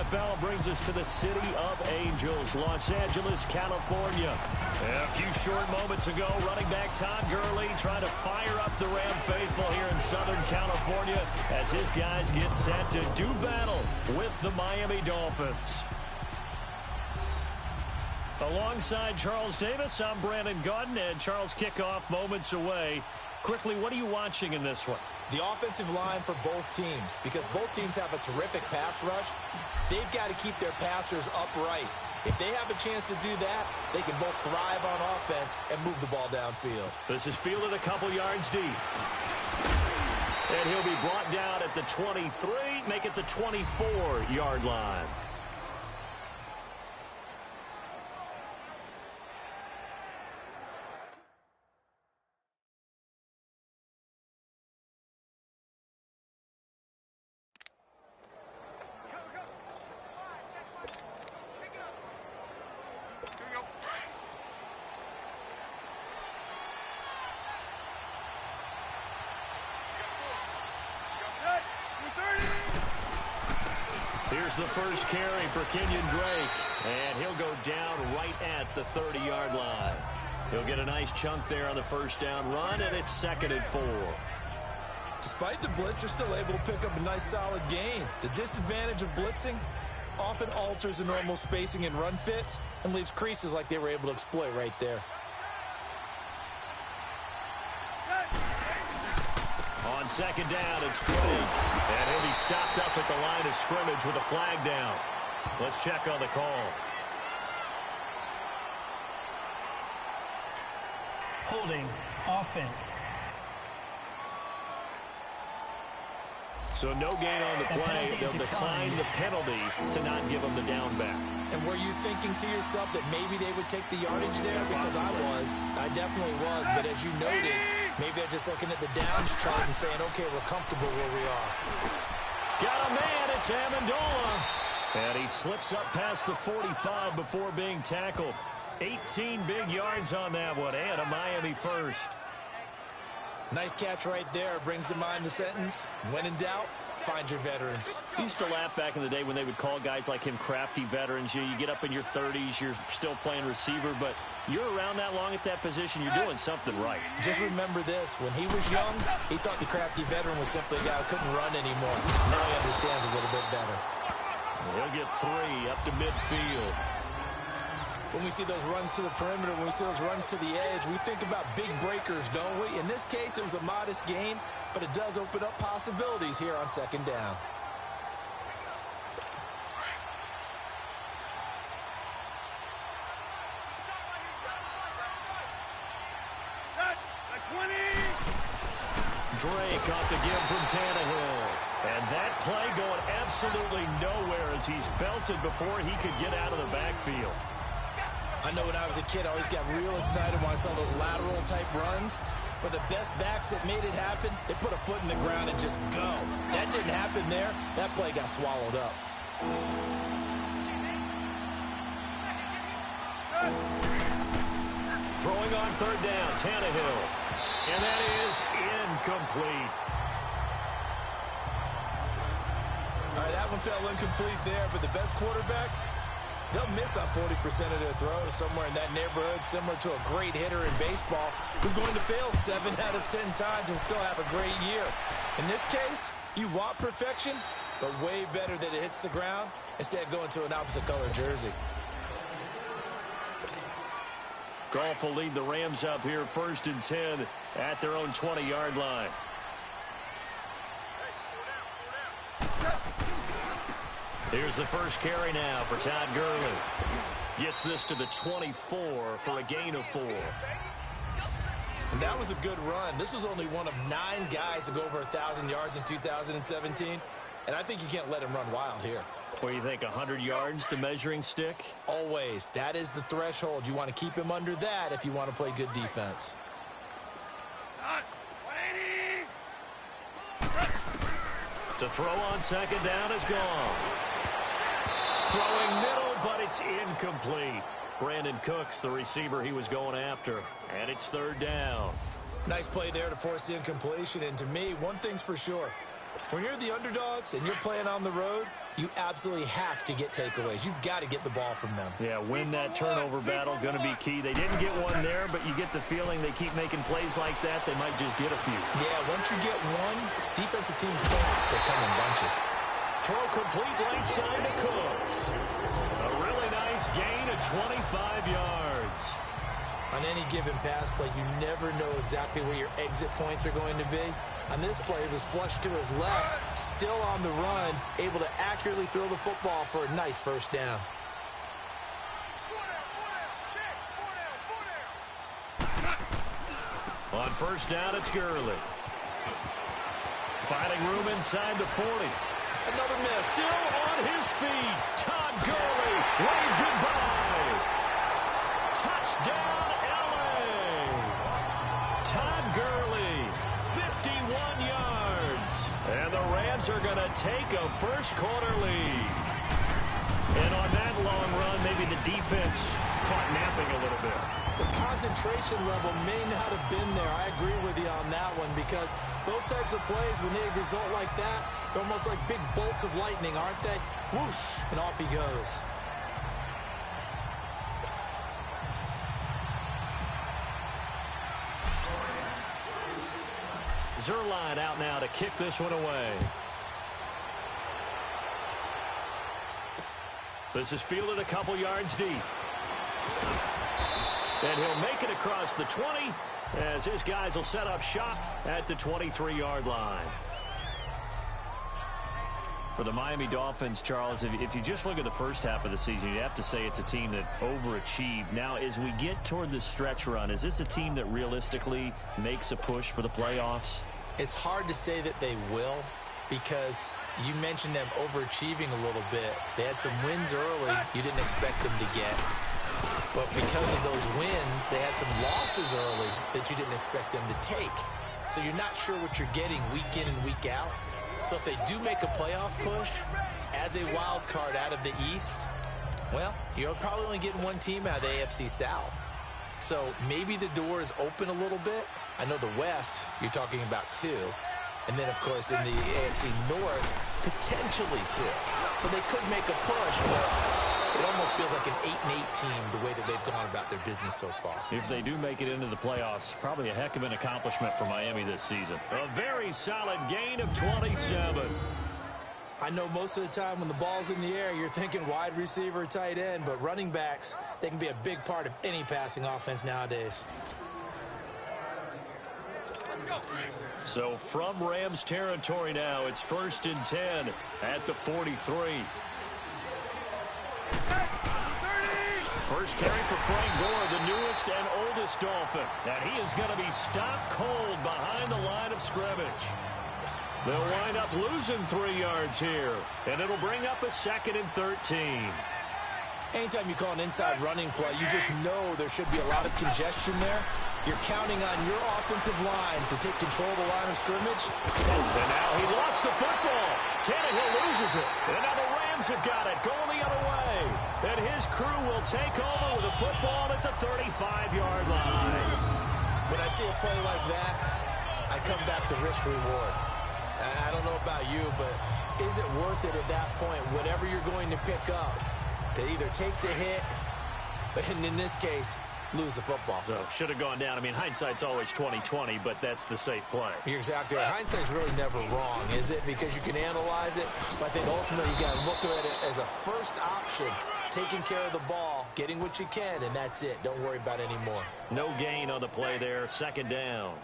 NFL brings us to the City of Angels, Los Angeles, California. A few short moments ago, running back Todd Gurley trying to fire up the Ram faithful here in Southern California as his guys get set to do battle with the Miami Dolphins. Alongside Charles Davis, I'm Brandon Gaudin, and Charles, kickoff moments away. Quickly, what are you watching in this one? The offensive line for both teams, because both teams have a terrific pass rush. They've got to keep their passers upright. If they have a chance to do that, they can both thrive on offense and move the ball downfield. This is fielded a couple yards deep. And he'll be brought down at the 23, make it the 24-yard line. Here's the first carry for Kenyon Drake, and he'll go down right at the 30-yard line. He'll get a nice chunk there on the first down run, and it's 2nd and 4. Despite the blitz, they're still able to pick up a nice solid gain. The disadvantage of blitzing often alters the normal spacing and run fits and leaves creases like they were able to exploit right there. On 2nd down, it's Drake, and he'll be stopped up at the line of scrimmage with a flag down. Let's check on the call. Holding offense. So no gain on the play. They'll decline the penalty to not give them the down back. And were you thinking to yourself that maybe they would take the yardage there? Because I definitely was. But as you noted, maybe they're just looking at the downs chart and saying, okay, we're comfortable where we are. Got a man, it's Amendola. And he slips up past the 45 before being tackled. 18 big yards on that one, and a Miami first. Nice catch right there. Brings to mind the sentence, when in doubt, find your veterans. I used to laugh back in the day when they would call guys like him crafty veterans. You get up in your 30s, you're still playing receiver, but you're around that long at that position, you're doing something right. Just remember this. When he was young, he thought the crafty veteran was simply a guy who couldn't run anymore. Now he understands a little bit better. He'll get 3 up to midfield. When we see those runs to the perimeter, when we see those runs to the edge, we think about big breakers, don't we? In this case, it was a modest gain, but it does open up possibilities here on 2nd down. Drake off the give from Tannehill. And that play going absolutely nowhere as he's belted before he could get out of the backfield. I know when I was a kid, I always got real excited when I saw those lateral-type runs. But the best backs that made it happen, they put a foot in the ground and just go. That didn't happen there. That play got swallowed up. Throwing on 3rd down, Tannehill. And that is incomplete. All right, that one fell incomplete there, but the best quarterbacks, they'll miss on 40% of their throws somewhere in that neighborhood, similar to a great hitter in baseball who's going to fail 7 out of 10 times and still have a great year. In this case, you want perfection, but way better that it hits the ground instead of going to an opposite color jersey. Goff will lead the Rams up here 1st and 10 at their own 20-yard line. Here's the first carry now for Todd Gurley. Gets this to the 24 for a gain of 4. And that was a good run. This was only one of 9 guys to go over 1,000 yards in 2017. And I think you can't let him run wild here. What do you think, 100 yards, the measuring stick? Always. That is the threshold. You want to keep him under that if you want to play good defense. To throw on 2nd down is gone. Throwing middle, but it's incomplete. Brandon Cooks, the receiver he was going after. And it's 3rd down. Nice play there to force the incompletion. And to me, one thing's for sure. When you're the underdogs and you're playing on the road, you absolutely have to get takeaways. You've got to get the ball from them. Yeah, win that turnover battle, going to be key. They didn't get one there, but you get the feeling they keep making plays like that, they might just get a few. Yeah, once you get one, defensive teams think they come in bunches. Throw complete right side to Cooks. A really nice gain of 25 yards. On any given pass play, you never know exactly where your exit points are going to be. On this play, it was flushed to his left, still on the run, able to accurately throw the football for a nice first down. On first down, it's Gurley. Finding room inside the 40. Another miss. Still on his feet. Todd Gurley. Wave goodbye. Touchdown, L.A. Todd Gurley, 51 yards. And the Rams are going to take a first-quarter lead. And on that long run, maybe the defense caught napping a little bit. The concentration level may not have been there. I agree with you on that one because those types of plays, when they result like that, they're almost like big bolts of lightning, aren't they? Whoosh, and off he goes. Zerline out now to kick this one away. This is fielded a couple yards deep. And he'll make it across the 20 as his guys will set up shop at the 23-yard line. For the Miami Dolphins, Charles, if you just look at the first half of the season, you have to say it's a team that overachieved. Now, as we get toward the stretch run, is this a team that realistically makes a push for the playoffs? It's hard to say that they will because you mentioned them overachieving a little bit. They had some wins early you didn't expect them to get. But because of those wins, they had some losses early that you didn't expect them to take. So you're not sure what you're getting week in and week out. So if they do make a playoff push as a wild card out of the East, well, you're probably only getting one team out of the AFC South. So maybe the door is open a little bit. I know the West, you're talking about 2. And then, of course, in the AFC North, potentially 2. So they could make a push, but it almost feels like an 8-8 team the way that they've gone about their business so far. If they do make it into the playoffs, probably a heck of an accomplishment for Miami this season. A very solid gain of 27. I know most of the time when the ball's in the air, you're thinking wide receiver, tight end, but running backs, they can be a big part of any passing offense nowadays. So from Rams territory now, it's 1st and 10 at the 43. First carry for Frank Gore, the newest and oldest Dolphin. And he is going to be stopped cold behind the line of scrimmage. They'll wind up losing 3 yards here. And it'll bring up a 2nd and 13. Anytime you call an inside running play, you just know there should be a lot of congestion there. You're counting on your offensive line to take control of the line of scrimmage. And now he lost the football. Tannehill loses it. And now the Rams have got it going the other way. And his crew will take over with a football at the 35-yard line. When I see a play like that, I come back to risk-reward. I don't know about you, but is it worth it at that point, whatever you're going to pick up, to either take the hit, and in this case, lose the football? So should have gone down. I mean, hindsight's always 20/20, but that's the safe play. You're exactly right. Hindsight's really never wrong, is it? Because you can analyze it, but I think ultimately you got to look at it as a first option, taking care of the ball, getting what you can, and that's it. Don't worry about any more. No gain on the play there. 2nd down.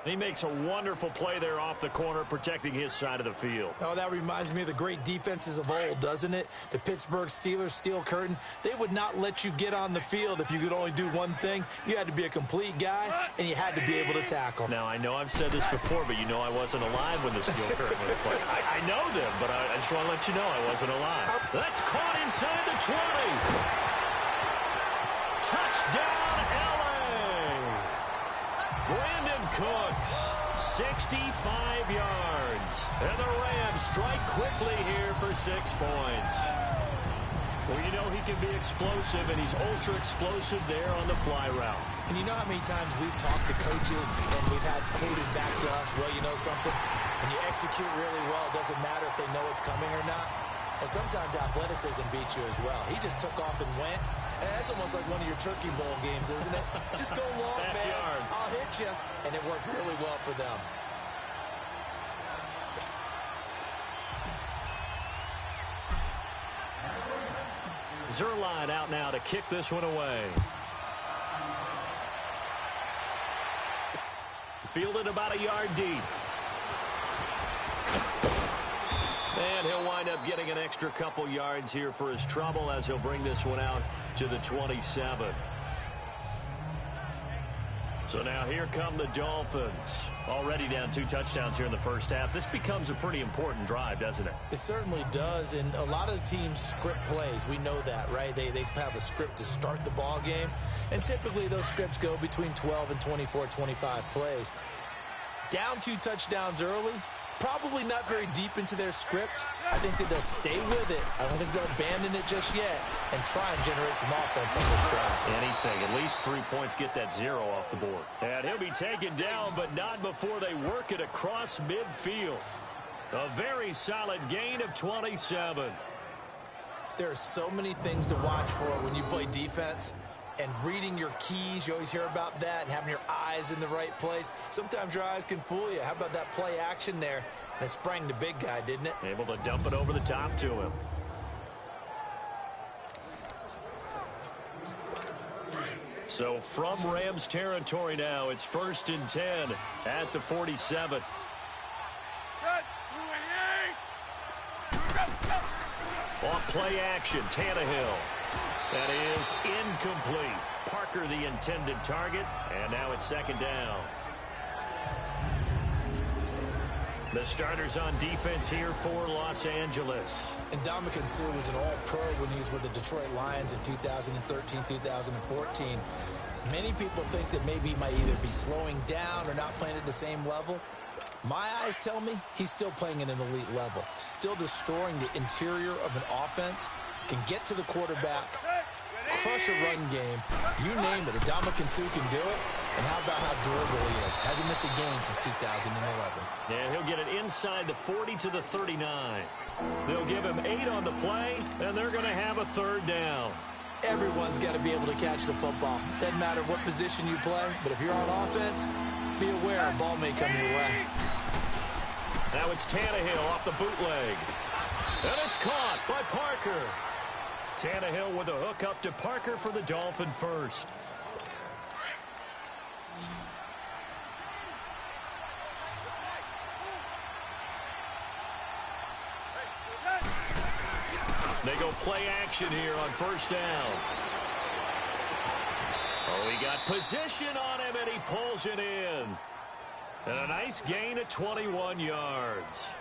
He makes a wonderful play there off the corner, protecting his side of the field. Oh, that reminds me of the great defenses of old, doesn't it? The Pittsburgh Steelers, Steel Curtain. They would not let you get on the field if you could only do one thing. You had to be a complete guy, and you had to be able to tackle. Now, I know I've said this before, but you know I wasn't alive when the Steel Curtain was played. I know them, but I just want to let you know I wasn't alive. That's caught inside the 20. Touchdown, L.A. Brandon Cooks, 65 yards. And the Rams strike quickly here for 6 points. Well, you know he can be explosive, and he's ultra-explosive there on the fly route. And you know how many times we've talked to coaches and we've had quoted back to us, well, you know something? When you execute really well, it doesn't matter if they know it's coming or not. And sometimes athleticism beats you as well. He just took off and went. And that's almost like one of your Turkey Bowl games, isn't it? Just go long, man. I'll hit you. And it worked really well for them. Zerline out now to kick this one away. Fielded about a yard deep. And he'll wind up getting an extra couple yards here for his trouble as he'll bring this one out to the 27. So now here come the Dolphins. Already down 2 touchdowns here in the first half. This becomes a pretty important drive, doesn't it? It certainly does, and a lot of the teams script plays. We know that, right? They have a script to start the ball game, and typically those scripts go between 12 and 24, 25 plays. Down 2 touchdowns early, probably not very deep into their script. I think that they'll stay with it. I don't think they'll abandon it just yet and try and generate some offense on this drive. Anything. At least 3 points, get that 0 off the board. And he'll be taken down, but not before they work it across midfield. A very solid gain of 27. There are so many things to watch for when you play defense. And reading your keys, you always hear about that, and having your eyes in the right place. Sometimes your eyes can fool you. How about that play action there? And it sprang the big guy, didn't it? Able to dump it over the top to him. So from Rams territory now, it's 1st and 10 at the 47. On play action, Tannehill. That is incomplete. Parker the intended target, and now it's 2nd down. The starters on defense here for Los Angeles. And Ndamukong Suh was an all-pro when he was with the Detroit Lions in 2013, 2014. Many people think that maybe he might either be slowing down or not playing at the same level. My eyes tell me he's still playing at an elite level, still destroying the interior of an offense, can get to the quarterback, crush a run game, you name it. Ndamukong Suh can do it. And how about how durable he is? Hasn't missed a game since 2011. And he'll get it inside the 40 to the 39. They'll give him 8 on the play, and they're going to have a 3rd down. Everyone's got to be able to catch the football. Doesn't matter what position you play, but if you're on offense, be aware a ball may come your way. Now it's Tannehill off the bootleg. And it's caught by Parker. Tannehill with a hook up to Parker for the Dolphin first. They go play action here on 1st down. Oh, he got position on him, and he pulls it in. And a nice gain of 21 yards.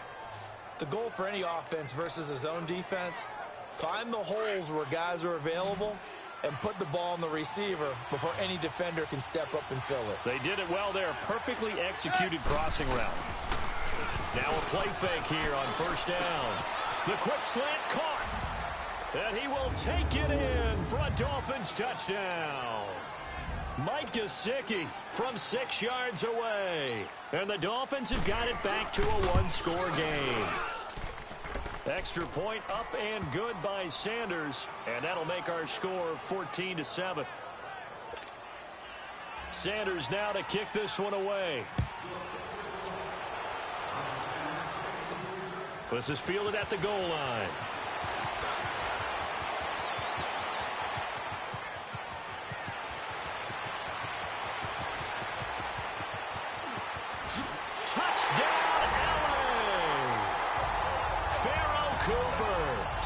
The goal for any offense versus a zone defense, find the holes where guys are available and put the ball on the receiver before any defender can step up and fill it. They did it well there. Perfectly executed crossing route. Now a play fake here on 1st down. The quick slant caught. And he will take it in for a Dolphins touchdown. Mike Gesicki from 6 yards away. And the Dolphins have got it back to a 1-score game. Extra point up and good by Sanders. And that'll make our score 14-7. Sanders now to kick this one away. This is fielded at the goal line.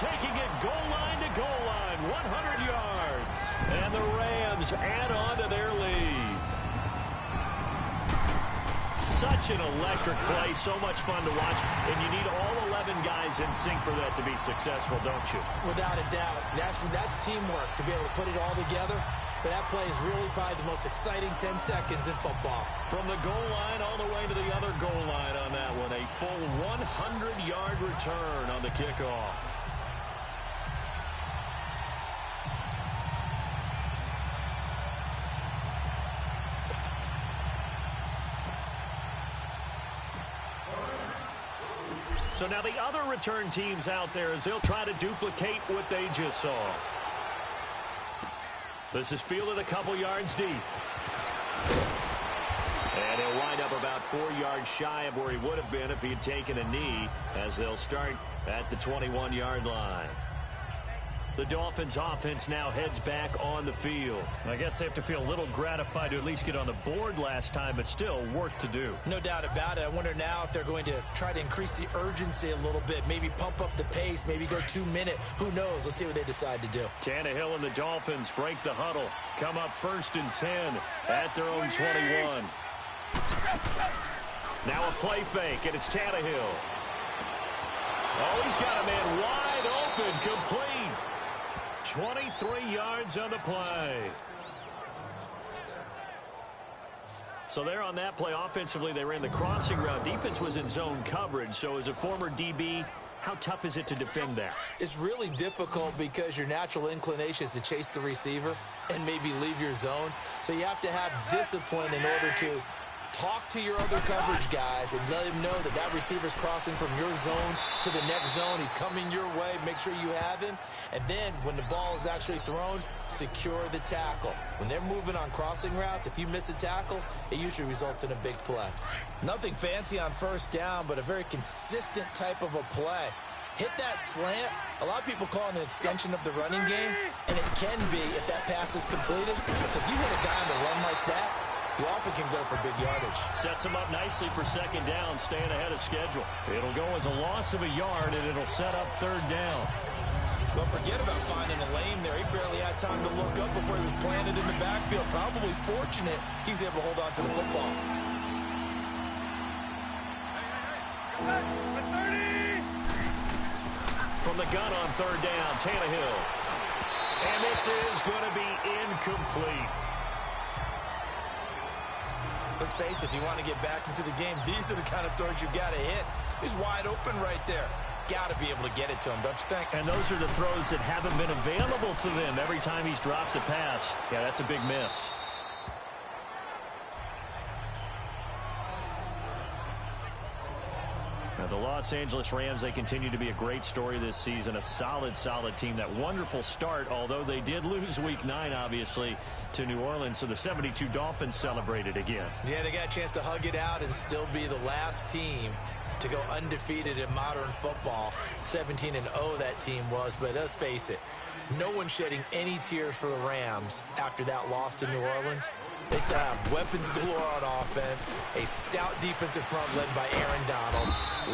Taking it goal line to goal line, 100 yards. And the Rams add on to their lead. Such an electric play, so much fun to watch. And you need all 11 guys in sync for that to be successful, don't you? Without a doubt. That's teamwork to be able to put it all together. But that play is really probably the most exciting 10 seconds in football. From the goal line all the way to the other goal line on that one. A full 100-yard return on the kickoff. So now the other return teams out there as they'll try to duplicate what they just saw. This is fielded a couple yards deep. And he'll wind up about 4 yards shy of where he would have been if he had taken a knee, as they'll start at the 21-yard line. The Dolphins offense now heads back on the field. I guess they have to feel a little gratified to at least get on the board last time, but still work to do. No doubt about it. I wonder now if they're going to try to increase the urgency a little bit, maybe pump up the pace, maybe go 2-minute. Who knows? Let's see what they decide to do. Tannehill and the Dolphins break the huddle. Come up 1st and 10 at their own 21. Now a play fake, and it's Tannehill. Oh, he's got a man wide open, complete. 23 yards on the play. So there on that play, offensively, they ran the crossing route. Defense was in zone coverage, so as a former DB, how tough is it to defend that? It's really difficult because your natural inclination is to chase the receiver and maybe leave your zone. So you have to have discipline in order to talk to your other coverage guys and let him know that that receiver's crossing from your zone to the next zone. He's coming your way. Make sure you have him. And then when the ball is actually thrown, secure the tackle. When they're moving on crossing routes, if you miss a tackle, it usually results in a big play. Nothing fancy on 1st down, but a very consistent type of a play. Hit that slant. A lot of people call it an extension of the running game, and it can be if that pass is completed, because you hit a guy on the run like that, he often can go for big yardage. Sets him up nicely for 2nd down, staying ahead of schedule. It'll go as a loss of a yard, and it'll set up 3rd down. Don't forget about finding a lane there. He barely had time to look up before he was planted in the backfield. Probably fortunate he was able to hold on to the football. From the gun on 3rd down, Tannehill. And this is going to be incomplete. Let's face it, if you want to get back into the game, these are the kind of throws you got to hit. He's wide open right there. Got to be able to get it to him, don't you think? And those are the throws that haven't been available to them every time he's dropped a pass. Yeah, that's a big miss. Now, the Los Angeles Rams, they continue to be a great story this season. A solid team. That wonderful start, although they did lose Week 9, obviously, to New Orleans. So the 72 Dolphins celebrated again. Yeah, they got a chance to hug it out and still be the last team to go undefeated in modern football. 17-0 that team was, but let's face it, no one shedding any tears for the Rams after that loss to New Orleans. They still have weapons galore on offense, a stout defensive front led by Aaron Donald,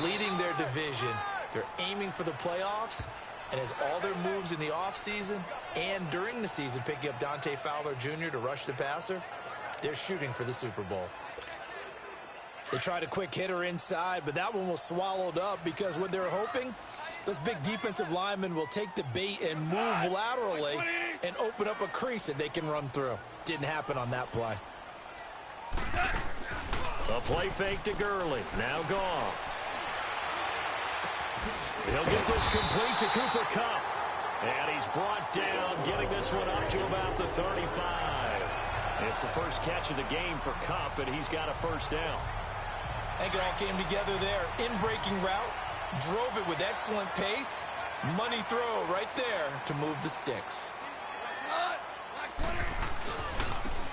leading their division. They're aiming for the playoffs, and as all their moves in the offseason and during the season, picking up Dante Fowler Jr. to rush the passer, they're shooting for the Super Bowl. They tried a quick hitter inside, but that one was swallowed up because what they're hoping, those big defensive linemen will take the bait and move laterally and open up a crease that they can run through. Didn't happen on that play. A play fake to Gurley. Now gone. He'll get this complete to Cooper Kupp. And he's brought down, getting this one up to about the 35. It's the first catch of the game for Kupp, and he's got a 1st down. I think it all came together there. In-breaking route, drove it with excellent pace. Money throw right there to move the sticks.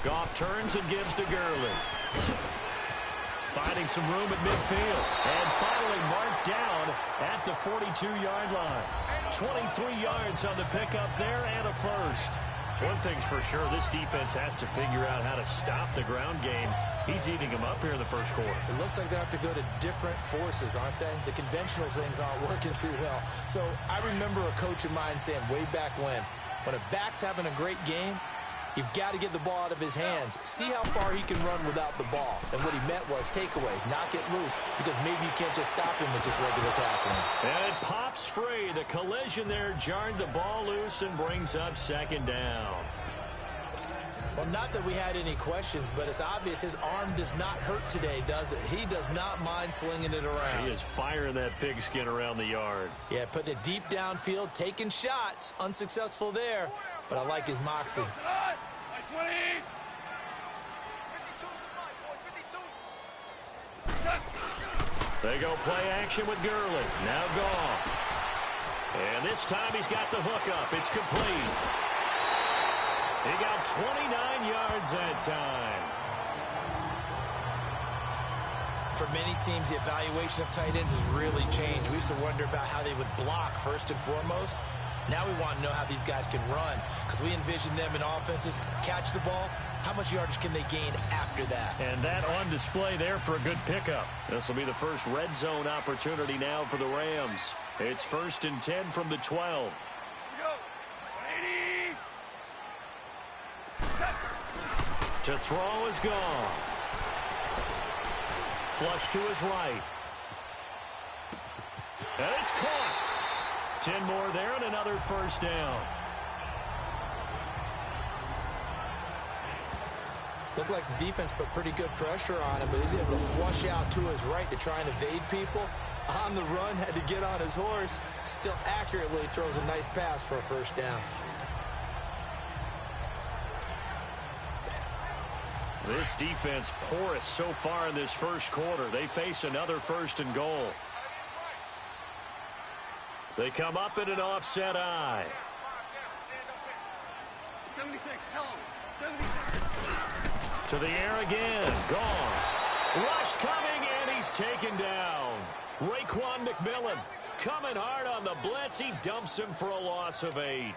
Goff turns and gives to Gurley. Finding some room at midfield. And finally marked down at the 42-yard line. 23 yards on the pickup there and a 1st. One thing's for sure, this defense has to figure out how to stop the ground game. He's eating them up here in the 1st quarter. It looks like they have to go to different forces, aren't they? The conventional things aren't working too well. So I remember a coach of mine saying way back when a back's having a great game, you've got to get the ball out of his hands. See how far he can run without the ball. And what he meant was takeaways, knock it loose, because maybe you can't just stop him with just regular tackling. And it pops free. The collision there jarred the ball loose and brings up 2nd down. Well, not that we had any questions, but it's obvious his arm does not hurt today, does it? He does not mind slinging it around. He is firing that pigskin around the yard. Yeah, putting it deep downfield, taking shots. Unsuccessful there, but I like his moxie. They go play action with Gurley. Now Goff. And this time he's got the hook up. It's complete. He got 29 yards that time. For many teams, the evaluation of tight ends has really changed. We used to wonder about how they would block first and foremost. Now we want to know how these guys can run, because we envision them in offenses catch the ball. How much yardage can they gain after that? And that on display there for a good pickup. This will be the first red zone opportunity now for the Rams. It's 1st and 10 from the 12. To throw is gone. Flush to his right. And it's caught. 10 more there and another first down. Looked like the defense put pretty good pressure on him, but he's able to flush out to his right to try and evade people. On the run, had to get on his horse. Still accurately throws a nice pass for a first down. This defense porous so far in this first quarter. They face another 1st and goal. They come up in an offset eye. 76, hello. 76. To the air again. Gone. Rush coming, and he's taken down. Raekwon McMillan coming hard on the blitz. He dumps him for a loss of 8.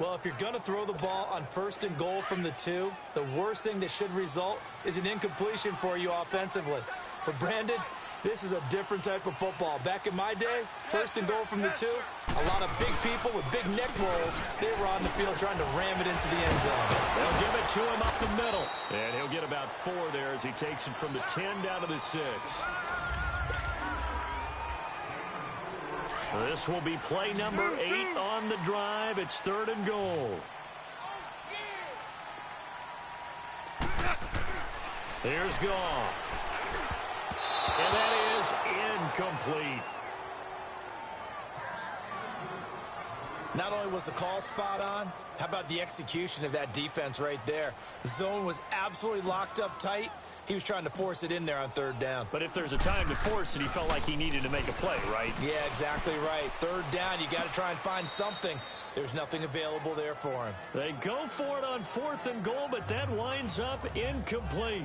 Well, if you're going to throw the ball on 1st and goal from the 2, the worst thing that should result is an incompletion for you offensively. But, Brandon, this is a different type of football. Back in my day, 1st and goal from the 2, a lot of big people with big neck rolls, they were on the field trying to ram it into the end zone. They'll give it to him up the middle. And he'll get about 4 there as he takes it from the 10 down to the 6. This will be play number 8 on the drive. It's 3rd and goal. Here's Goff. And that is incomplete. Not only was the call spot on, how about the execution of that defense right there? The zone was absolutely locked up tight. He was trying to force it in there on 3rd down. But if there's a time to force it, he felt like he needed to make a play, right? Yeah, exactly right. 3rd down, you got to try and find something. There's nothing available there for him. They go for it on 4th and goal, but that winds up incomplete.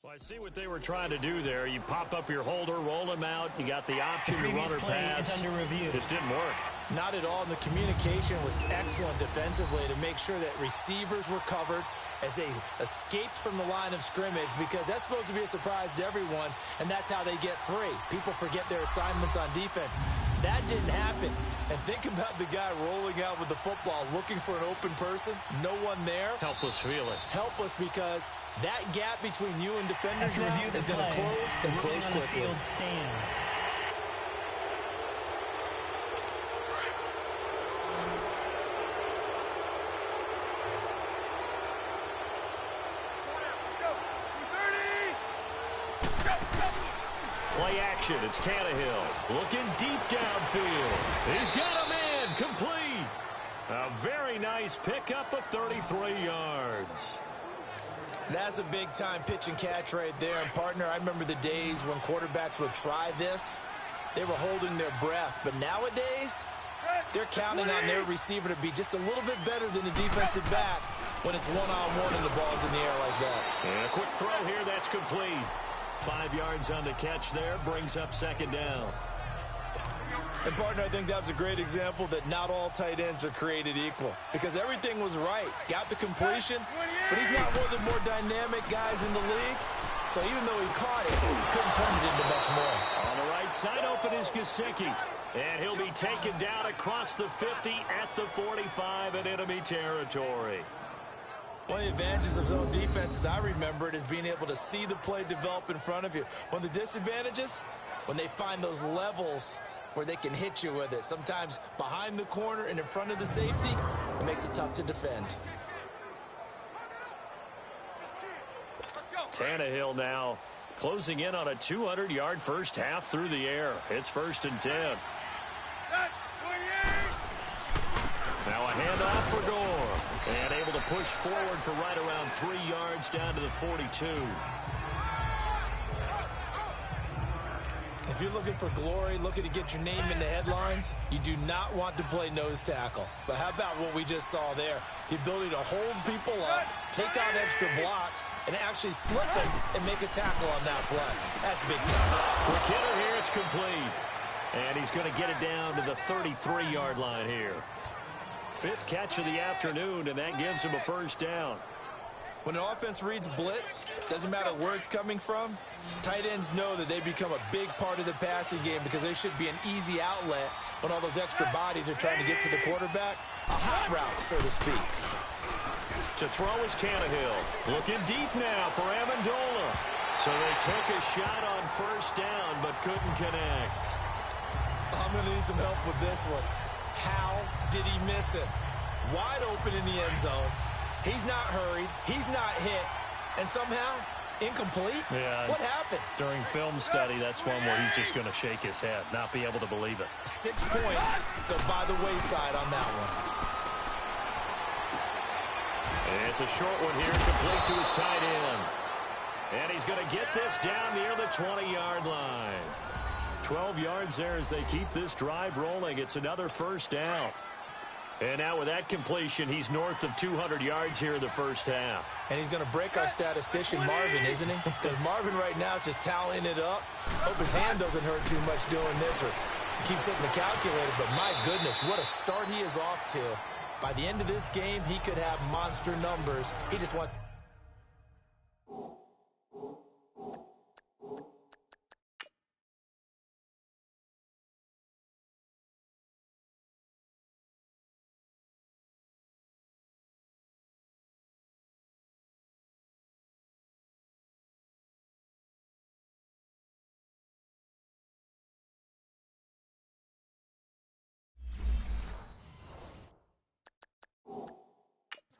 I see what they were trying to do there. You pop up your holder, roll him out. You got the option to run or pass. Is under review. This didn't work. Not at all. And the communication was excellent defensively to make sure that receivers were covered as they escaped from the line of scrimmage, because that's supposed to be a surprise to everyone, and that's how they get free. People forget their assignments on defense. That didn't happen. And think about the guy rolling out with the football, looking for an open person. No one there. Helpless feeling. Helpless, because that gap between you and defenders now is going to close and close quickly. The field stands. Play action. It's Tannehill looking deep downfield. He's got a man complete. A very nice pickup of 33 yards. That's a big-time pitch and catch right there. And, partner, I remember the days when quarterbacks would try this. They were holding their breath. But nowadays, they're counting on their receiver to be just a little bit better than the defensive back when it's one-on-one and the ball's in the air like that. And a quick throw here. That's complete. 5 yards on the catch there. Brings up 2nd down. And, partner, I think that was a great example that not all tight ends are created equal, because everything was right. Got the completion, but he's not one of the more dynamic guys in the league. So even though he caught it, he couldn't turn it into much more. On the right side open is Gesicki. And he'll be taken down across the 50 at the 45 in enemy territory. One of the advantages of zone defense, as I remember it, is being able to see the play develop in front of you. One of the disadvantages, when they find those levels where they can hit you with it. Sometimes behind the corner and in front of the safety, it makes it tough to defend. Tannehill now closing in on a 200-yard first half through the air. It's 1st and 10. handoff for Gore. And able to push forward for right around 3 yards down to the 42. If you're looking for glory, looking to get your name in the headlines, you do not want to play nose tackle. But how about what we just saw there? The ability to hold people up, take out extra blocks, and actually slip them and make a tackle on that play. That's big time. Quick hitter here, it's complete. And he's going to get it down to the 33-yard line here. 5th catch of the afternoon, and that gives him a first down. When the offense reads blitz, doesn't matter where it's coming from, tight ends know that they become a big part of the passing game because there should be an easy outlet when all those extra bodies are trying to get to the quarterback. A hot route, so to speak. To throw is Tannehill. Looking deep now for Amendola. So they took a shot on first down but couldn't connect. I'm going to need some help with this one. How did he miss it? Wide open in the end zone. He's not hurried. He's not hit. And somehow, incomplete? Yeah. What happened? During film study, that's one where he's just going to shake his head, not be able to believe it. 6 points go by the wayside on that one. And it's a short one here, complete to his tight end. And he's going to get this down near the 20-yard line. 12 yards there as they keep this drive rolling. It's another first down. And now with that completion, he's north of 200 yards here in the first half. And he's going to break our statistician, Marvin, isn't he? Because Marvin right now is just tallying it up. Hope his hand doesn't hurt too much doing this or keeps hitting the calculator. But my goodness, what a start he is off to. By the end of this game, he could have monster numbers. He just wants...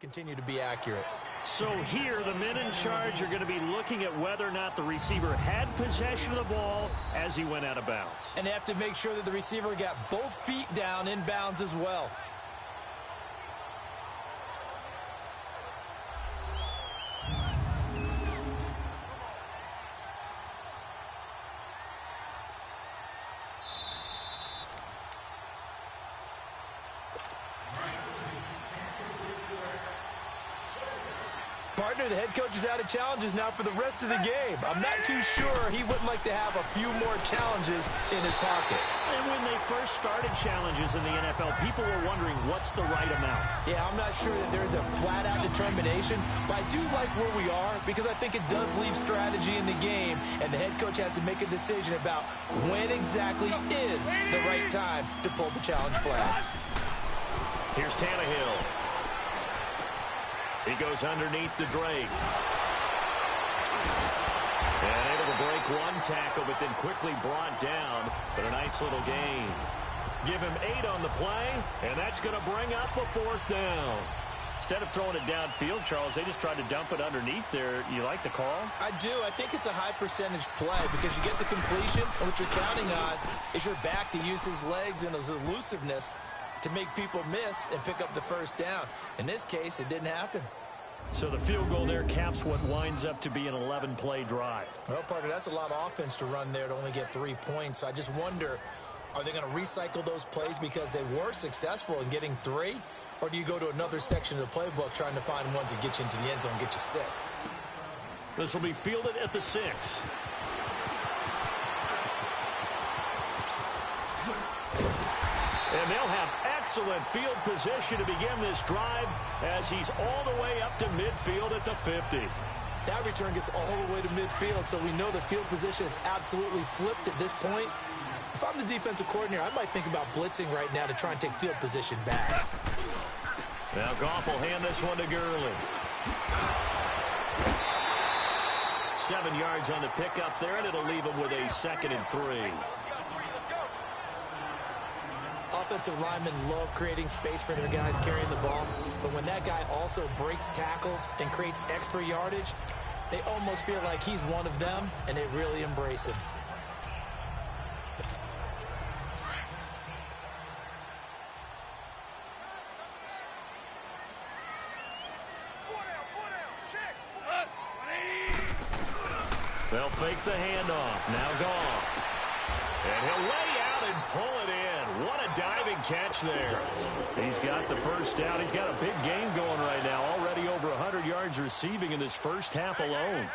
continue to be accurate. So here, the men in charge are going to be looking at whether or not the receiver had possession of the ball as he went out of bounds. And they have to make sure that the receiver got both feet down in bounds as well. Partner, the head coach is out of challenges now for the rest of the game. I'm not too sure he wouldn't like to have a few more challenges in his pocket. And when they first started challenges in the NFL, people were wondering what's the right amount. Yeah, I'm not sure that there's a flat-out determination, but I do like where we are because I think it does leave strategy in the game, and the head coach has to make a decision about when exactly is the right time to pull the challenge flag. Here's Tannehill. He goes underneath the Drake. And able to break one tackle, but then quickly brought down. But a nice little gain. Give him 8 on the play, and that's going to bring up a 4th down. Instead of throwing it downfield, Charles, they just tried to dump it underneath there. You like the call? I do. I think it's a high-percentage play because you get the completion, and what you're counting on is your back to use his legs and his elusiveness to make people miss and pick up the first down. In this case, it didn't happen. So the field goal there caps what winds up to be an 11-play drive. Well, partner, that's a lot of offense to run there to only get 3 points. So I just wonder, are they going to recycle those plays because they were successful in getting 3? Or do you go to another section of the playbook trying to find ones that get you into the end zone and get you 6? This will be fielded at the 6. And they'll have excellent field position to begin this drive as he's all the way up to midfield at the 50. That return gets all the way to midfield, so we know the field position is absolutely flipped at this point. If I'm the defensive coordinator, I might think about blitzing right now to try and take field position back. Now Goff will hand this one to Gurley. 7 yards on the pickup there, and it'll leave him with a 2nd and 3. Offensive linemen love creating space for their guys carrying the ball, but when that guy also breaks tackles and creates extra yardage, they almost feel like he's one of them, and they really embrace him. They'll fake the handoff. Now Goff. And he'll lay out and pull it in. What a diving catch there. He's got the first down. He's got a big game going right now. Already over 100 yards receiving in this first half alone.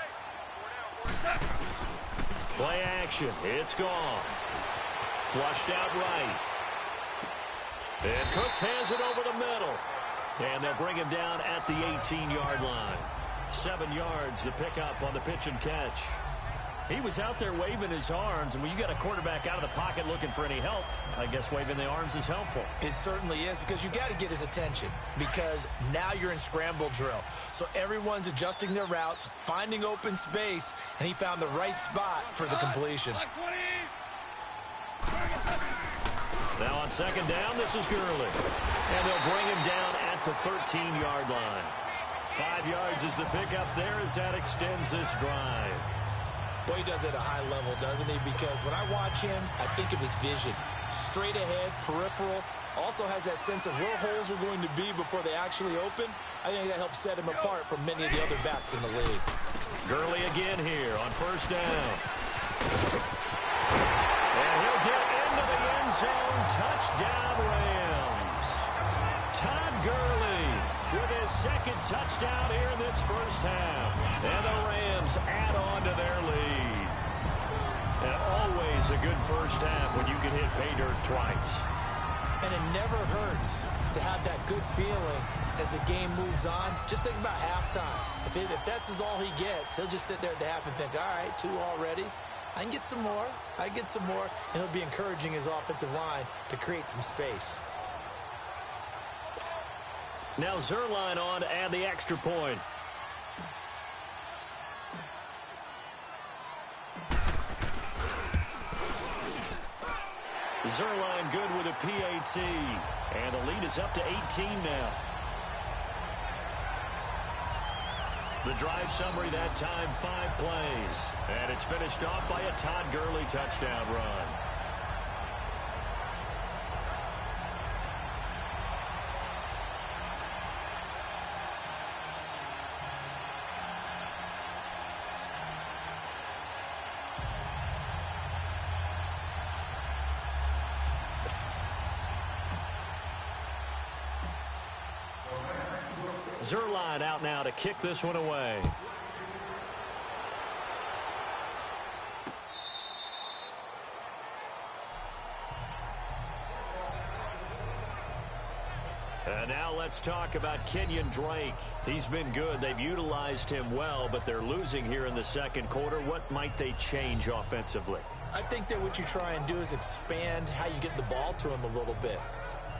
Play action. It's Goff. Flushed out right. And Cooks has it over the middle. And they'll bring him down at the 18-yard line. 7 yards the pickup on the pitch and catch. He was out there waving his arms, and when you got a quarterback out of the pocket looking for any help, I guess waving the arms is helpful. It certainly is, because you got to get his attention, because now you're in scramble drill. So everyone's adjusting their routes, finding open space, and he found the right spot for the completion. Now on second down, this is Gurley. And they'll bring him down at the 13-yard line. 5 yards is the pickup there as that extends this drive. Boy, he does it at a high level, doesn't he? Because when I watch him, I think of his vision. Straight ahead, peripheral. Also has that sense of where holes are going to be before they actually open. I think that helps set him apart from many of the other backs in the league. Gurley again here on first down. And he'll get into the end zone. Touchdown, Rams. Todd Gurley with his second touchdown here in this first half. And the Rams add on to their lead. And always a good first half when you can hit pay dirt twice. And it never hurts to have that good feeling as the game moves on. Just think about halftime. If that's all he gets, he'll just sit there at the half and think, all right, 2 already. I can get some more. I get some more. And he'll be encouraging his offensive line to create some space. Now Zerline on to add the extra point. Zerline good with a PAT. And the lead is up to 18 now. The drive summary that time, 5 plays. And it's finished off by a Todd Gurley touchdown run. Zerline out now to kick this one away. And now let's talk about Kenyon Drake. He's been good. They've utilized him well, but they're losing here in the second quarter. What might they change offensively? I think that what you try and do is expand how you get the ball to him a little bit.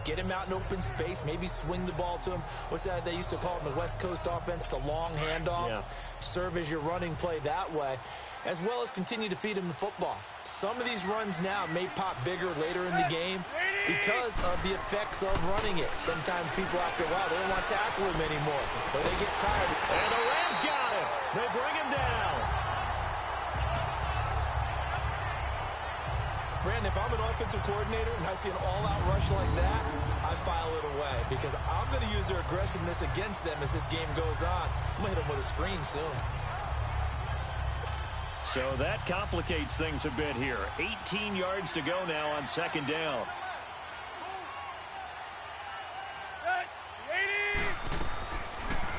Get him out in open space, maybe swing the ball to him. What's that they used to call it in the West Coast offense, the long handoff? Yeah. Serve as your running play that way, as well as continue to feed him the football. Some of these runs now may pop bigger later in the game because of the effects of running it. Sometimes people, after a while, they don't want to tackle him anymore, or they get tired. And the Rams got him. They bring him down. Brandon, if I'm an offensive coordinator and I see an all-out rush like that, I file it away because I'm going to use their aggressiveness against them as this game goes on. I'm going to hit them with a screen soon. So that complicates things a bit here. 18 yards to go now on second down.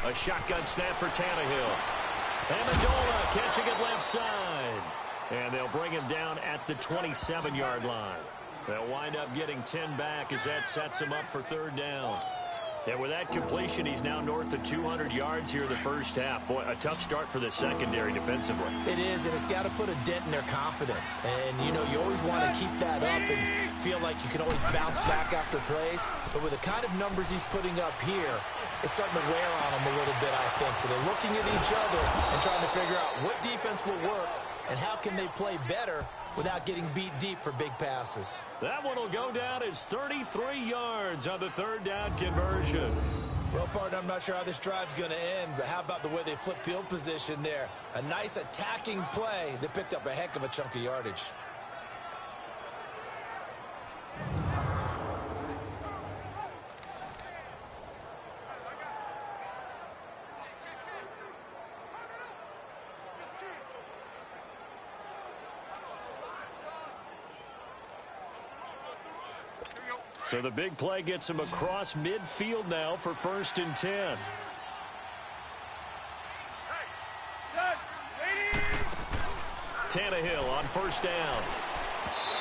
A shotgun snap for Tannehill. Amendola catching it left side. And they'll bring him down at the 27-yard line. They'll wind up getting 10 back as that sets him up for third down. And with that completion, he's now north of 200 yards here in the first half. Boy, a tough start for the secondary defensively. It is, and it's got to put a dent in their confidence. And, you know, you always want to keep that up and feel like you can always bounce back after plays. But with the kind of numbers he's putting up here, it's starting to wear on them a little bit, I think. So they're looking at each other and trying to figure out what defense will work and how can they play better without getting beat deep for big passes. That one will go down as 33 yards on the third down conversion. Well, partner, I'm not sure how this drive's going to end, but how about the way they flip field position there? A nice attacking play that picked up a heck of a chunk of yardage. So the big play gets him across midfield now for 1st and 10. Tannehill on 1st down.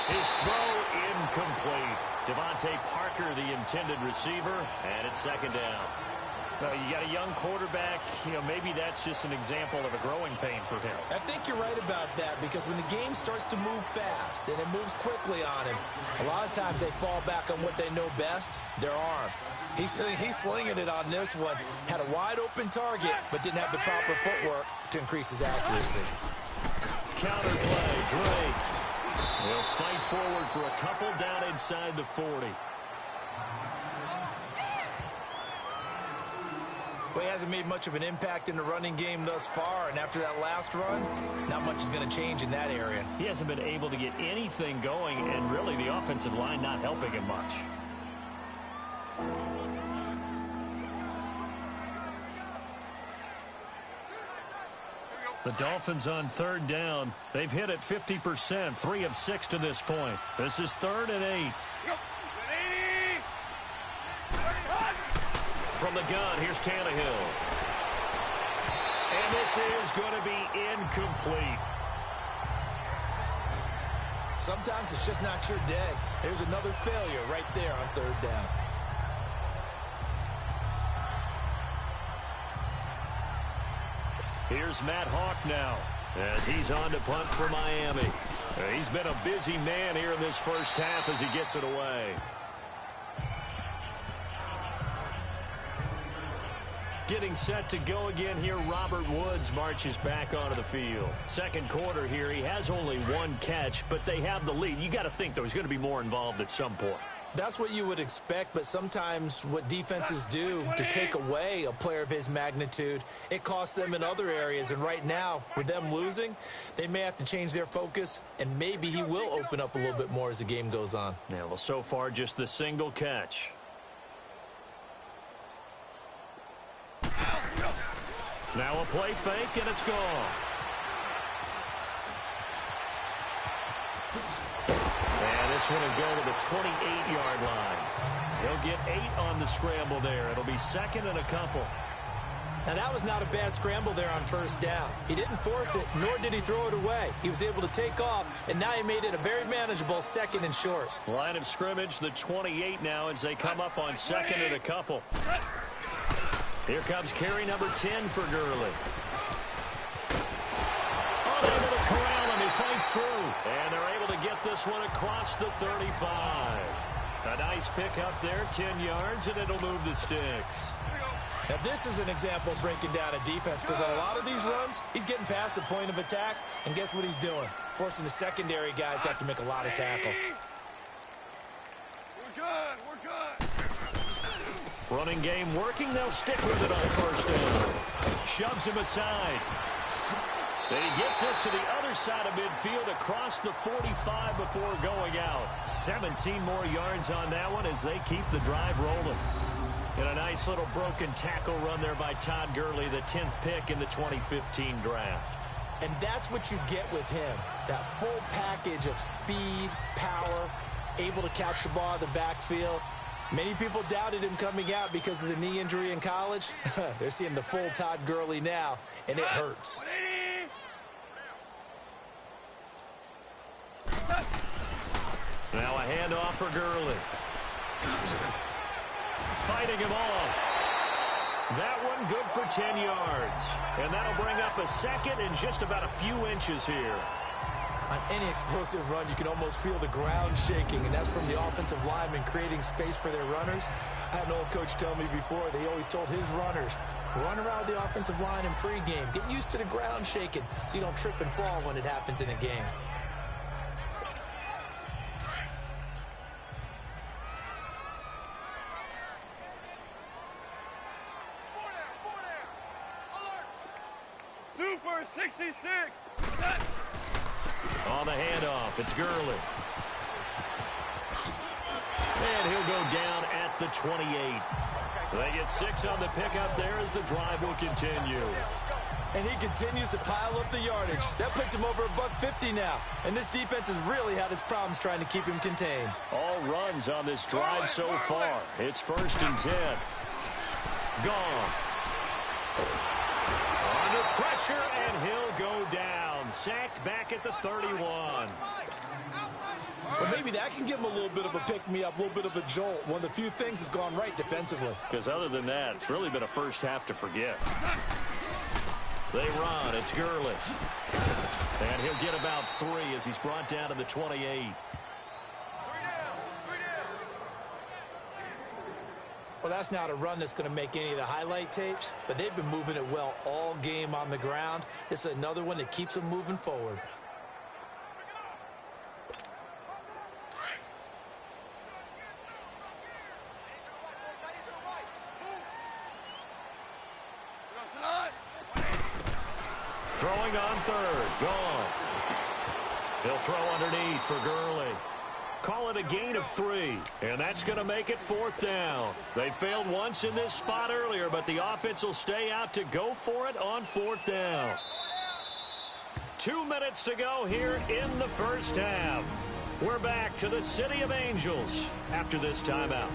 His throw incomplete. Devontae Parker, the intended receiver, and it's 2nd down. Well, you got a young quarterback. Maybe that's just an example of a growing pain for him. I think you're right about that, because when the game starts to move fast and it moves quickly on him, a lot of times they fall back on what they know best, their arm. He's slinging it on this one. Had a wide open target, but didn't have the proper footwork to increase his accuracy. Counter play, Drake. He'll fight forward for a couple down inside the 40. Well, he hasn't made much of an impact in the running game thus far, and after that last run, not much is going to change in that area. He hasn't been able to get anything going, and really the offensive line not helping him much. The Dolphins on 3rd down. They've hit it 50%, 3 of 6 to this point. This is 3rd and 8. From the gun, here's Tannehill. And this is going to be incomplete. Sometimes it's just not your day. There's another failure right there on 3rd down. Here's Matt Hawk now as he's on to punt for Miami. He's been a busy man here in this first half as he gets it away. Getting set to go again here, Robert Woods marches back onto the field. 2nd quarter here, he has only 1 catch, but they have the lead. You got to think there's going to be more involved at some point. That's what you would expect, but sometimes what defenses do to take away a player of his magnitude, it costs them in other areas. And right now, with them losing, they may have to change their focus, and maybe he will open up a little bit more as the game goes on. Yeah, well, so far, just the single catch. Now a play fake, and it's gone. And this one will go to the 28-yard line. He'll get 8 on the scramble there. It'll be 2nd and a couple. Now, that was not a bad scramble there on 1st down. He didn't force it, nor did he throw it away. He was able to take off, and now he made it a very manageable 2nd and short. Line of scrimmage, the 28 now as they come up on 2nd and a couple. Here comes carry number 10 for Gurley. Oh, they're able to corral him. He fights through. And they're able to get this one across the 35. A nice pick up there, 10 yards, and it'll move the sticks. Now, this is an example of breaking down a defense, because on a lot of these runs, he's getting past the point of attack, and guess what he's doing? Forcing the secondary guys to have to make a lot of tackles. We're good. We're good. Running game working. They'll stick with it on 1st down. Shoves him aside. Then he gets us to the other side of midfield across the 45 before going out. 17 more yards on that one as they keep the drive rolling. And a nice little broken tackle run there by Todd Gurley, the 10th pick in the 2015 draft. And that's what you get with him. That full package of speed, power, able to catch the ball in the backfield. Many people doubted him coming out because of the knee injury in college. They're seeing the full Todd Gurley now, and it hurts. Now a handoff for Gurley. Fighting him off. That one good for 10 yards. And that'll bring up a 2nd and just about a few inches here. On any explosive run, you can almost feel the ground shaking, and that's from the offensive linemen creating space for their runners. I had an old coach tell me before, they always told his runners, run around the offensive line in pregame. Get used to the ground shaking so you don't trip and fall when it happens in a game. Super 66. On the handoff, it's Gurley. And he'll go down at the 28. They get 6 on the pickup there as the drive will continue. and he continues to pile up the yardage. That puts him over $150 now, and this defense has really had its problems trying to keep him contained. All runs on this drive so far. It's 1st and 10. Gone. Under pressure, and he'll go down. Sacked back at the 31. But maybe that can give him a little bit of a pick-me-up, a little bit of a jolt. One of the few things that's gone right defensively. Because other than that, it's really been a first half to forget. They run. It's Gurley. And he'll get about 3 as he's brought down to the 28. Well, that's not a run that's going to make any of the highlight tapes, but they've been moving it well all game on the ground. This is another one that keeps them moving forward. Throwing on 3rd. Gone. He'll throw underneath for Gurley. Call it a gain of 3, and that's going to make it 4th down. They failed once in this spot earlier, but the offense will stay out to go for it on 4th down. 2 minutes to go here in the first half. We're back to the City of Angels after this timeout.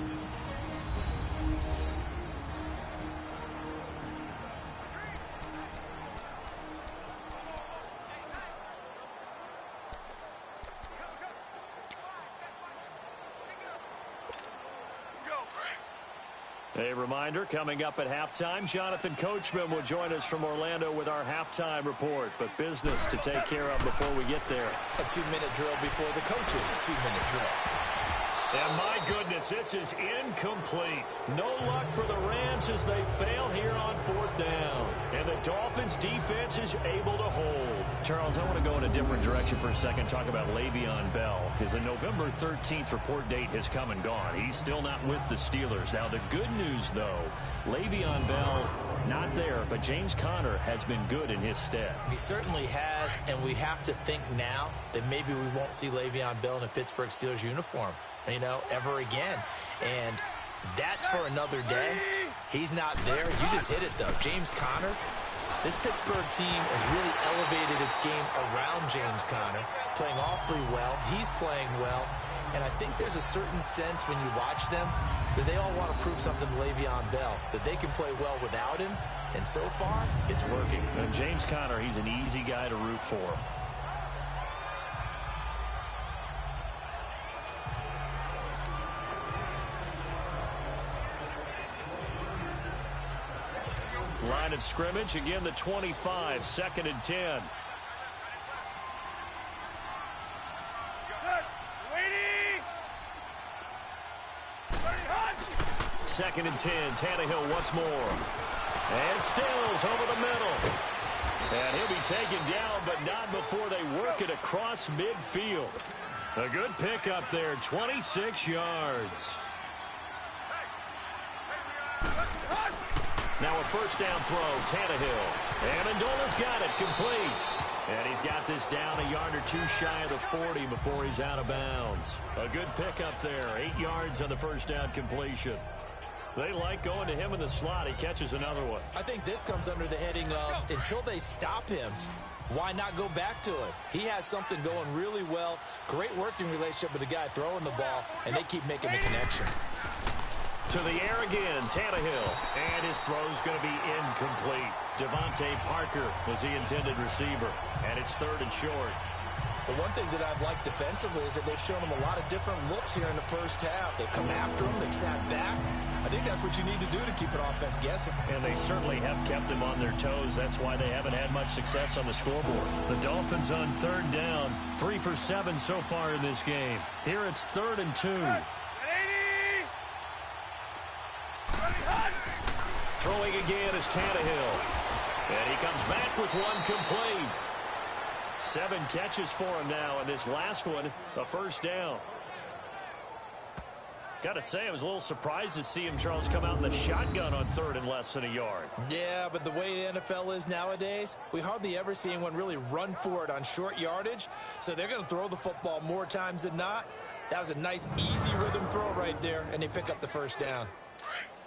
A reminder, coming up at halftime, Jonathan Coachman will join us from Orlando with our halftime report. But business to take care of before we get there. A 2-minute drill before the coach's 2-minute drill. And my goodness, this is incomplete. No luck for the Rams as they fail here on 4th down. And the Dolphins defense is able to hold. Charles, I want to go in a different direction for a second, talk about Le'Veon Bell. His November 13th report date has come and gone. He's still not with the Steelers. Now, the good news, though, Le'Veon Bell not there, but James Conner has been good in his stead. He certainly has, and we have to think now that maybe we won't see Le'Veon Bell in a Pittsburgh Steelers uniform, ever again. And that's for another day. He's not there. You just hit it, though. James Conner, this Pittsburgh team has really elevated its game around James Conner, playing awfully well. He's playing well. And I think there's a certain sense when you watch them that they all want to prove something to Le'Veon Bell, that they can play well without him. And so far, it's working. And James Conner, he's an easy guy to root for. Line of scrimmage, again the 25, 2nd and 10. Second and 10, Tannehill once more. And Stills over the middle. And he'll be taken down, but not before they work it across midfield. A good pickup there, 26 yards. Now a first down throw, Tannehill. And Amendola's got it, complete. And he's got this down a yard or 2 shy of the 40 before he's out of bounds. A good pickup there, 8 yards on the first down completion. They like going to him in the slot. He catches another one. I think this comes under the heading of until they stop him, why not go back to it? He has something going really well. Great working relationship with the guy throwing the ball, and they keep making the connection. To the air again, Tannehill. And his throw's going to be incomplete. Devontae Parker was the intended receiver. And it's 3rd and short. But one thing that I've liked defensively is that they've shown him a lot of different looks here in the first half. They've come after him. They've sat back. I think that's what you need to do to keep an offense guessing. And they certainly have kept them on their toes. That's why they haven't had much success on the scoreboard. The Dolphins on 3rd down. 3 for 7 so far in this game. Here it's 3rd and 2. Throwing again is Tannehill. And he comes back with one complete. 7 catches for him now, and this last one, a first down. Got to say, I was a little surprised to see him, Charles, come out in the shotgun on 3rd and less than a yard. Yeah, but the way the NFL is nowadays, we hardly ever see anyone really run for it on short yardage. So they're going to throw the football more times than not. That was a nice, easy rhythm throw right there, and they pick up the first down.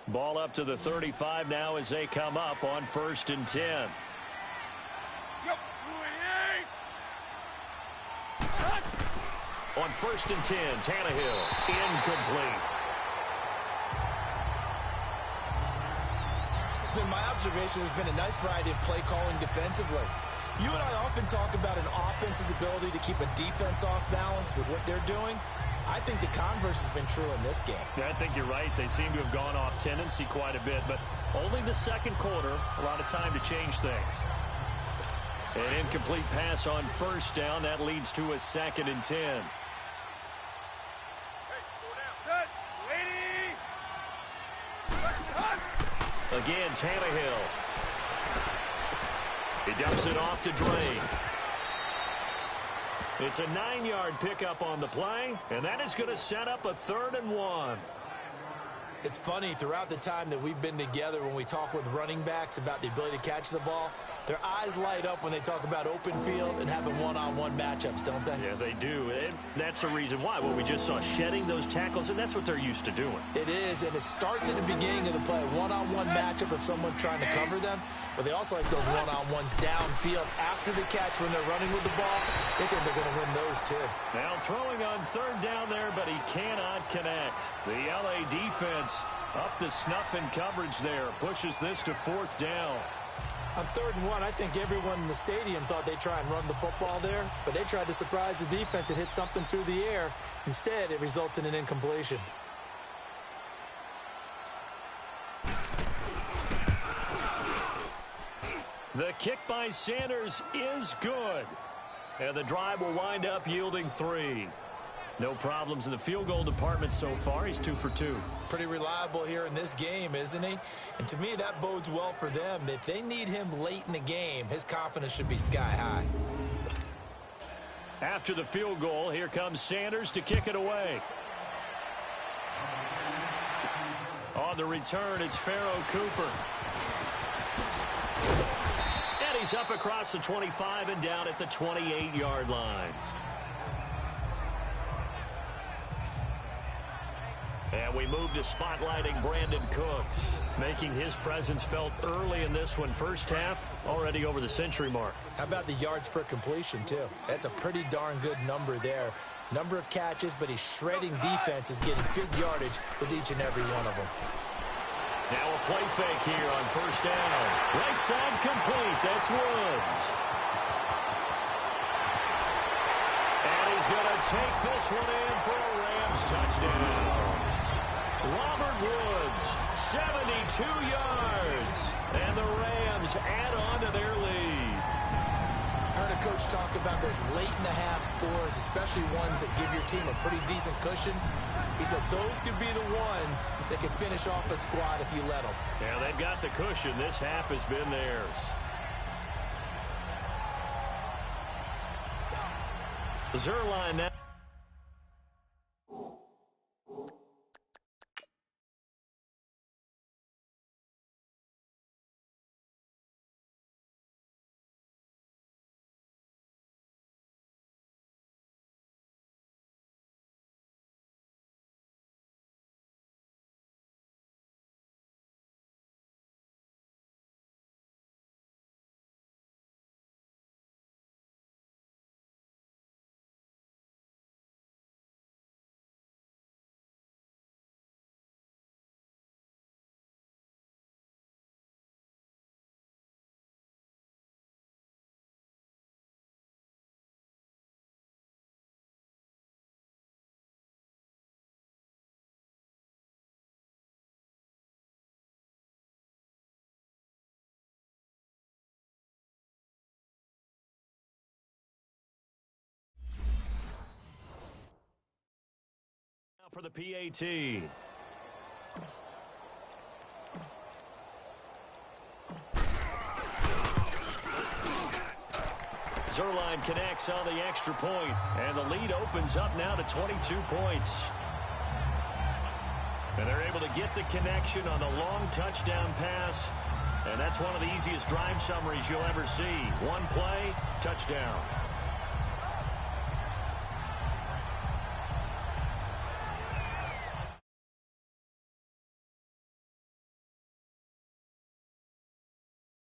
Ball up to the 35 now as they come up on 1st and 10. On 1st and 10, Tannehill, incomplete. It's been my observation there's been a nice variety of play calling defensively. You and I often talk about an offense's ability to keep a defense off balance with what they're doing. I think the converse has been true in this game. Yeah, I think you're right. They seem to have gone off tendency quite a bit, but only the second quarter, a lot of time to change things. An incomplete pass on 1st down. That leads to a 2nd and 10. Again, Tannehill. He dumps it off to Drake. It's a 9-yard pickup on the play, and that is going to set up a 3rd and 1. It's funny, throughout the time that we've been together, when we talk with running backs about the ability to catch the ball, their eyes light up when they talk about open field and having one-on-one matchups, don't they? Yeah, they do. And that's the reason why. Well, we just saw shedding those tackles, and that's what they're used to doing. It is, and it starts at the beginning of the play. One-on-one matchup of someone trying to cover them, but they also like those one-on-ones downfield after the catch when they're running with the ball. They think they're going to win those, too. Now throwing on 3rd down there, but he cannot connect. The L.A. defense up the snuff in coverage there. Pushes this to 4th down. On 3rd and 1, I think everyone in the stadium thought they'd try and run the football there, but they tried to surprise the defense and hit something through the air. Instead, it results in an incompletion. The kick by Sanders is good. And the drive will wind up yielding 3. No problems in the field goal department so far. He's 2 for 2. Pretty reliable here in this game, isn't he? And to me, that bodes well for them. If they need him late in the game, his confidence should be sky high. After the field goal, here comes Sanders to kick it away. On the return, it's Pharaoh Cooper. And he's up across the 25 and down at the 28-yard line. And we move to spotlighting Brandon Cooks, making his presence felt early in this one. First half, already over the century mark. How about the yards per completion, too? That's a pretty darn good number there. Number of catches, but he's shredding defense, is getting big yardage with each and every one of them. Now a play fake here on 1st down. Right side complete. That's Woods. And he's going to take this one in for a Rams touchdown. Robert Woods, 72 yards. And the Rams add on to their lead. Heard a coach talk about those late in the half scores, especially ones that give your team a pretty decent cushion. He said those could be the ones that can finish off a squad if you let them. Yeah, they've got the cushion. This half has been theirs. Zerline now. For the PAT. Zerline connects on the extra point, and the lead opens up now to 22 points. And they're able to get the connection on the long touchdown pass, and that's one of the easiest drive summaries you'll ever see. One play, touchdown.